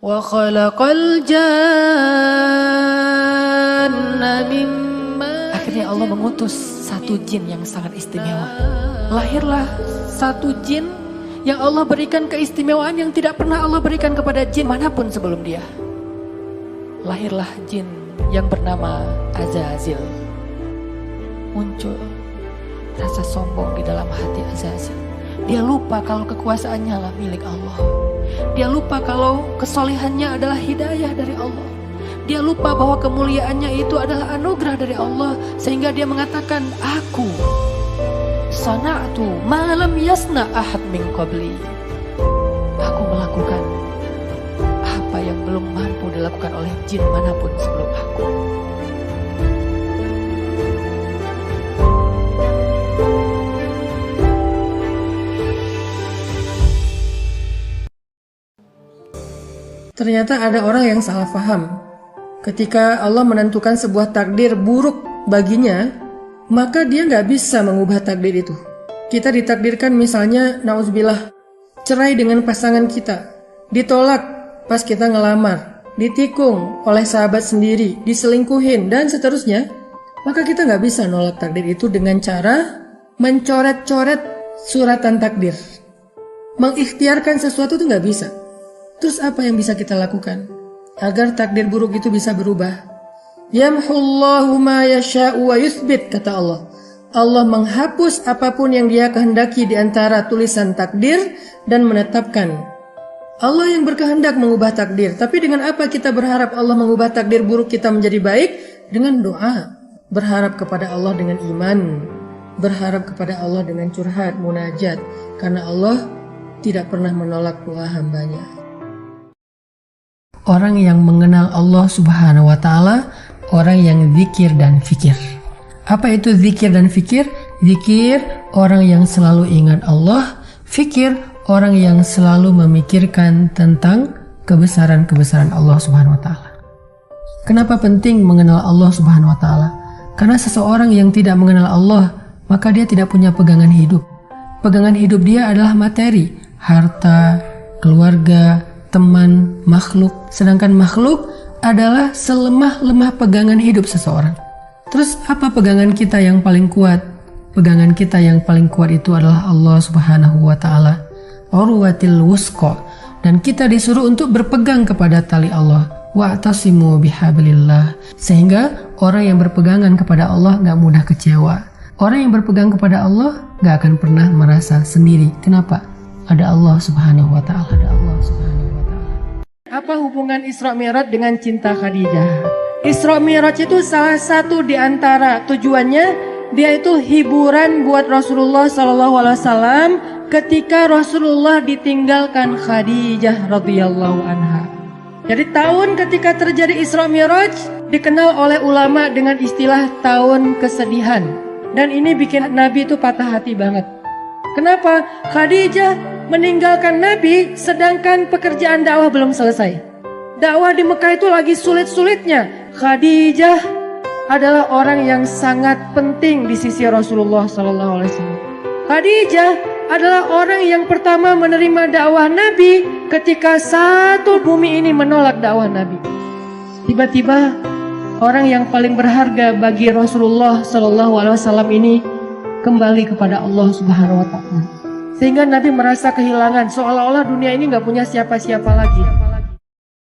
Wa khalaqal janna min marijin. Akhirnya Allah mengutus satu jin yang sangat istimewa. Lahirlah satu jin yang Allah berikan keistimewaan yang tidak pernah Allah berikan kepada jin manapun sebelum dia. Lahirlah jin yang bernama Azazil. Muncul rasa sombong di dalam hati Azazil. Dia lupa kalau kekuasaannya lah milik Allah. Dia lupa kalau kesolehannya adalah hidayah dari Allah. Dia lupa bahwa kemuliaannya itu adalah anugerah dari Allah. Sehingga dia mengatakan, aku sana'tu ma lam yasna ahad min qabli. Aku melakukan apa yang belum mampu dilakukan oleh jin manapun sebelum aku. Ternyata ada orang yang salah paham. Ketika Allah menentukan sebuah takdir buruk baginya, maka dia nggak bisa mengubah takdir itu. Kita ditakdirkan misalnya, na'udzubillah, cerai dengan pasangan kita, ditolak pas kita ngelamar, ditikung oleh sahabat sendiri, diselingkuhin, dan seterusnya. Maka kita nggak bisa nolak takdir itu dengan cara mencoret-coret suratan takdir. Mengikhtiarkan sesuatu itu nggak bisa. Terus apa yang bisa kita lakukan agar takdir buruk itu bisa berubah? Yamhullahu ma yasha'u wa yuthbit, kata Allah. Allah menghapus apapun yang Dia kehendaki di antara tulisan takdir dan menetapkan. Allah yang berkehendak mengubah takdir. Tapi dengan apa kita berharap Allah mengubah takdir buruk kita menjadi baik? Dengan doa. Berharap kepada Allah dengan iman. Berharap kepada Allah dengan curhat, munajat. Karena Allah tidak pernah menolak doa hambanya. Orang yang mengenal Allah Subhanahu wa Ta'ala, orang yang zikir dan fikir. Apa itu zikir dan fikir? Zikir, orang yang selalu ingat Allah. Fikir, orang yang selalu memikirkan tentang kebesaran-kebesaran Allah Subhanahu wa Ta'ala. Kenapa penting mengenal Allah Subhanahu wa Ta'ala? Karena seseorang yang tidak mengenal Allah, maka dia tidak punya pegangan hidup. Pegangan hidup dia adalah materi, harta, keluarga, teman, makhluk. Sedangkan makhluk adalah selemah-lemah pegangan hidup seseorang. Terus apa pegangan kita yang paling kuat? Pegangan kita yang paling kuat itu adalah Allah Subhanahu wa Ta'ala. Urwatil wusqa. Dan kita disuruh untuk berpegang kepada tali Allah. Wa'tasimu bihablillah. Sehingga orang yang berpegangan kepada Allah gak mudah kecewa. Orang yang berpegang kepada Allah gak akan pernah merasa sendiri. Kenapa? Ada Allah Subhanahu wa Ta'ala. Ada Allah Subhanahu wa Ta'ala. Apa hubungan Isra Mi'raj dengan cinta Khadijah? Isra Mi'raj itu salah satu di antara tujuannya, dia itu hiburan buat Rasulullah SAW ketika Rasulullah ditinggalkan Khadijah radhiyallahu anha. Jadi tahun ketika terjadi Isra Mi'raj dikenal oleh ulama dengan istilah tahun kesedihan. Dan ini bikin Nabi itu patah hati banget. Kenapa? Khadijah meninggalkan Nabi sedangkan pekerjaan dakwah belum selesai. Dakwah di Mekah itu lagi sulit-sulitnya. Khadijah adalah orang yang sangat penting di sisi Rasulullah SAW. Khadijah adalah orang yang pertama menerima dakwah Nabi ketika satu bumi ini menolak dakwah Nabi. Tiba-tiba orang yang paling berharga bagi Rasulullah SAW ini kembali kepada Allah Subhanahu wa Ta'ala. Sehingga Nabi merasa kehilangan, seolah-olah dunia ini gak punya siapa-siapa lagi.